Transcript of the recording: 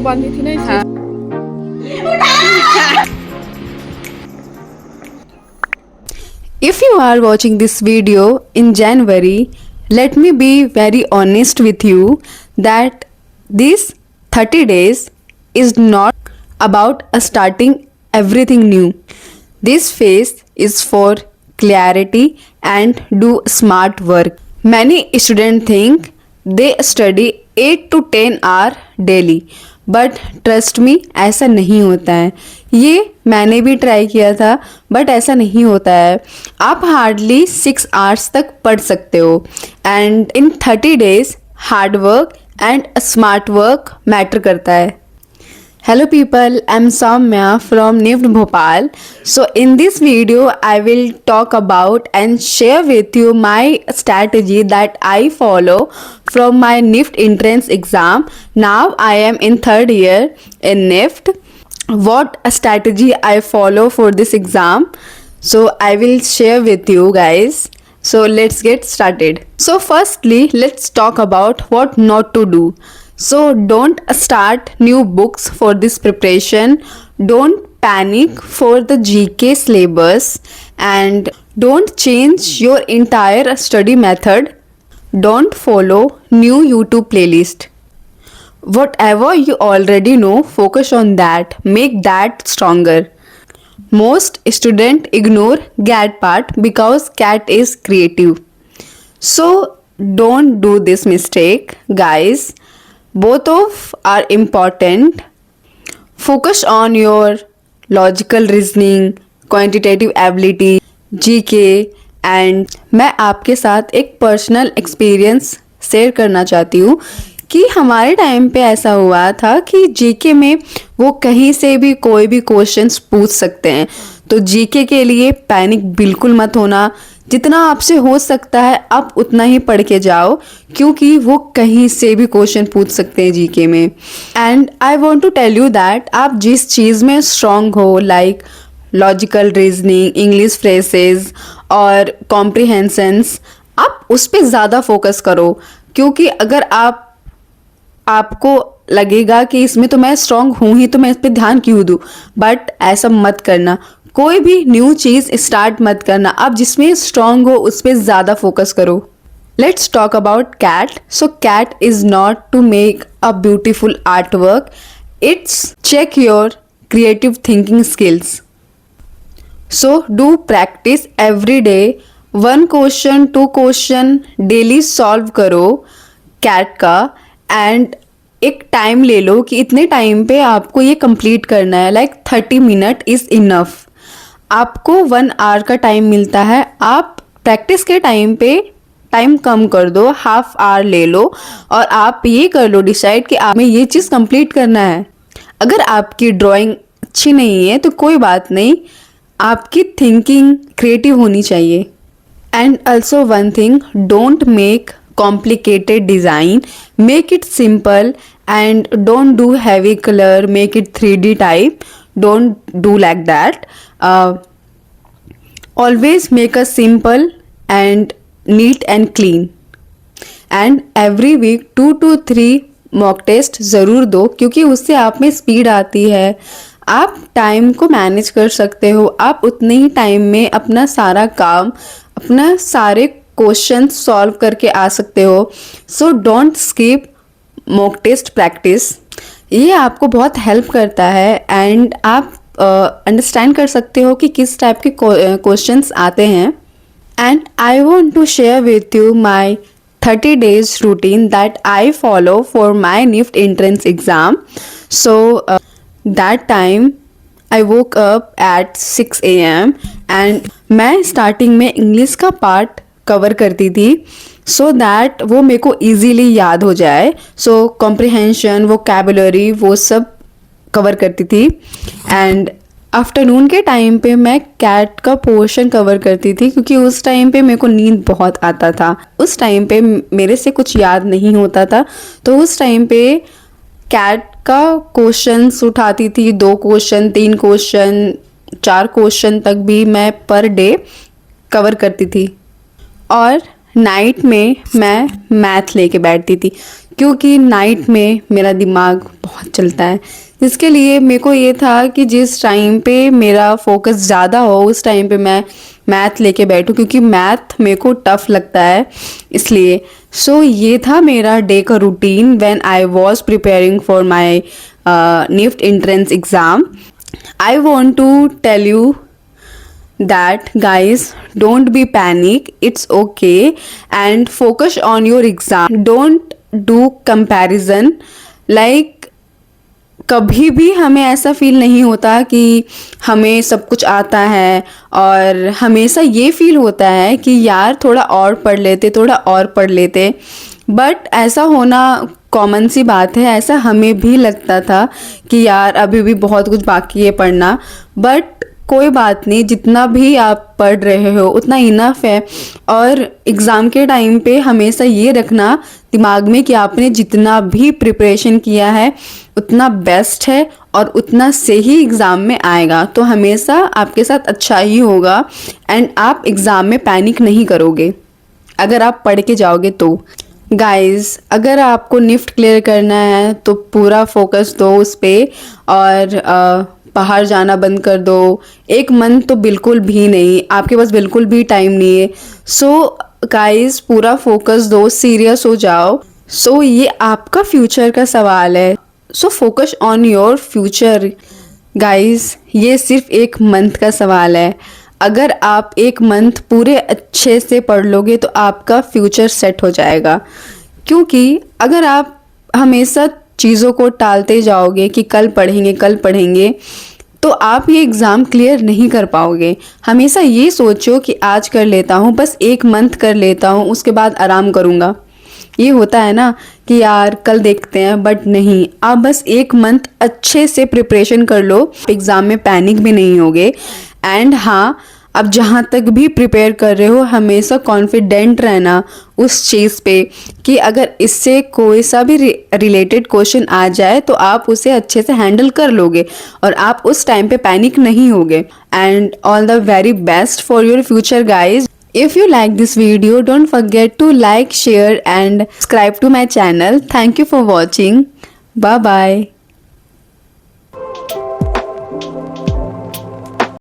बांधी थी ना इसलिए। If you are watching this video in January, let me be very honest with you that these 30 days is not about starting everything new. This phase is for clarity and do smart work. Many students think they study 8 to 10 hours daily, but trust me ऐसा नहीं होता है। ये मैंने भी try किया था, but ऐसा नहीं होता है। आप हार्डली 6 आवर्स तक पढ़ सकते हो and in 30 days hard work and smart work matter करता है। Hello people, I'm Soumya from NIFT Bhopal. So in this video, I will talk about and share with you my strategy that I follow from my NIFT entrance exam. Now I am in 3rd year in NIFT. What strategy I follow for this exam? So I will share with you guys. So let's get started. So firstly, let's talk about what not to do. So don't start new books for this preparation. Don't panic for the GK syllabus and don't change your entire study method. Don't follow new YouTube playlist. Whatever you already know, focus on that. Make that stronger. Most students ignore GAT part because GAT is creative. So don't do this mistake, guys. Both of are important. Focus on your logical reasoning, quantitative ability, GK and मैं आपके साथ एक personal experience share करना चाहती हूँ कि हमारे time पे ऐसा हुआ था कि जीके में वो कहीं से भी कोई भी क्वेश्चंस पूछ सकते हैं। तो जीके के लिए पैनिक बिल्कुल मत होना। जितना आपसे हो सकता है आप उतना ही पढ़ के जाओ, क्योंकि वो कहीं से भी क्वेश्चन पूछ सकते हैं जीके में। And I want to tell you that आप जिस चीज़ में स्ट्रॉन्ग हो, like logical reasoning, English phrases और कॉम्प्रिहेंशंस, आप उस पर ज़्यादा फोकस करो। क्योंकि अगर आपको लगेगा कि इसमें तो मैं स्ट्रॉन्ग हूँ ही तो मैं इस पर ध्यान क्यों दूँ, बट ऐसा मत करना। कोई भी न्यू चीज़ स्टार्ट मत करना, आप जिसमें स्ट्रॉन्ग हो उस पर ज़्यादा फोकस करो। Let's talk about CAT. So CAT is not to make a beautiful art work, it's check your creative thinking skills. So do practice every day, 1 question 2 question daily solve करो CAT का and एक time ले लो कि इतने time पे आपको ये कंप्लीट करना है। Like 30 minute is enough. आपको 1 आवर का टाइम मिलता है, आप प्रैक्टिस के टाइम पे टाइम कम कर दो, हाफ आवर ले लो और आप ये कर लो डिसाइड कि आप में ये चीज़ कंप्लीट करना है। अगर आपकी ड्राइंग अच्छी नहीं है तो कोई बात नहीं, आपकी थिंकिंग क्रिएटिव होनी चाहिए। And also one thing, don't make complicated design, make it simple and don't do heavy color, make it 3D type, don't do like that. Always make a simple and neat and clean and every week 2 to 3 mock test ज़रूर दो, क्योंकि उससे आप में speed आती है। आप time को मैनेज कर सकते हो, आप उतने ही टाइम में अपना सारा काम, अपना सारे क्वेश्चन सॉल्व करके आ सकते हो। So don't skip mock test practice. ये आपको बहुत हेल्प करता है एंड आप अंडरस्टैंड कर सकते हो कि किस टाइप के क्वेश्चंस आते हैं। And I want to share with you my 30 days routine that I follow for my NIFT entrance exam. So that time I woke up at 6 AM and मैं स्टार्टिंग में इंग्लिश का part cover करती थी so that वो मेरे को easily याद हो जाए। सो कॉम्प्रिहेंशन, वोकैबुलरी, वो सब कवर करती थी। एंड आफ्टरनून के टाइम पे मैं कैट का पोर्शन कवर करती थी, क्योंकि उस टाइम पे मेरे को नींद बहुत आता था। उस टाइम पे मेरे से कुछ याद नहीं होता था, तो उस टाइम पे कैट का क्वेश्चंस उठाती थी, 2 क्वेश्चन 3 क्वेश्चन 4 क्वेश्चन तक भी मैं पर डे कवर करती थी। और नाइट में मैं मैथ लेके बैठती थी, क्योंकि नाइट में मेरा दिमाग बहुत चलता है। इसके लिए मेरे को ये था कि जिस टाइम पे मेरा फोकस ज़्यादा हो उस टाइम पे मैं मैथ लेके बैठूं, क्योंकि मैथ मेरे को टफ लगता है इसलिए। सो ये था मेरा डे का routine when I was preparing for my NIFT entrance exam. I want to tell you that guys, don't be panic, it's okay, and focus on your exam. Don't do comparison. like कभी भी हमें ऐसा feel नहीं होता कि हमें सब कुछ आता है, और हमेशा ये फील होता है कि यार थोड़ा और पढ़ लेते, थोड़ा और पढ़ लेते। बट ऐसा होना कॉमन सी बात है, ऐसा हमें भी लगता था कि यार अभी भी बहुत कुछ बाकी है पढ़ना। बट कोई बात नहीं, जितना भी आप पढ़ रहे हो उतना इनफ है। और एग्ज़ाम के टाइम पे हमेशा ये रखना दिमाग में कि आपने जितना भी प्रिपरेशन किया है उतना बेस्ट है और उतना से ही एग्ज़ाम में आएगा, तो हमेशा आपके साथ अच्छा ही होगा एंड आप एग्ज़ाम में पैनिक नहीं करोगे अगर आप पढ़ के जाओगे तो। गाइस, अगर आपको निफ्ट क्लियर करना है तो पूरा फोकस दो उस पर, और बाहर जाना बंद कर दो। एक मंथ तो बिल्कुल भी नहीं, आपके पास बिल्कुल भी टाइम नहीं है। सो गाइस, पूरा फोकस दो, सीरियस हो जाओ। सो ये आपका फ्यूचर का सवाल है, so focus on your future. Guys, ये सिर्फ एक मंथ का सवाल है। अगर आप एक मंथ पूरे अच्छे से पढ़ लोगे तो आपका फ्यूचर सेट हो जाएगा। क्योंकि अगर आप हमेशा चीज़ों को टालते जाओगे कि कल पढ़ेंगे, तो आप ये एग्ज़ाम क्लियर नहीं कर पाओगे। हमेशा ये सोचो कि आज कर लेता हूँ, बस एक मंथ कर लेता हूँ, उसके बाद आराम करूँगा। ये होता है ना कि यार कल देखते हैं, बट नहीं, आप बस एक मंथ अच्छे से प्रिपरेशन कर लो, एग्ज़ाम में पैनिक भी नहीं होगे। एंड हाँ, अब जहाँ तक भी प्रिपेयर कर रहे हो हमेशा कॉन्फिडेंट रहना उस चीज़ पे कि अगर इससे कोई सा भी रिलेटेड क्वेश्चन आ जाए तो आप उसे अच्छे से हैंडल कर लोगे और आप उस टाइम पे पैनिक नहीं होगे। And all the very best for your future guys. If you like this video, don't forget to like, share and subscribe to my channel. Thank you for watching. Bye bye.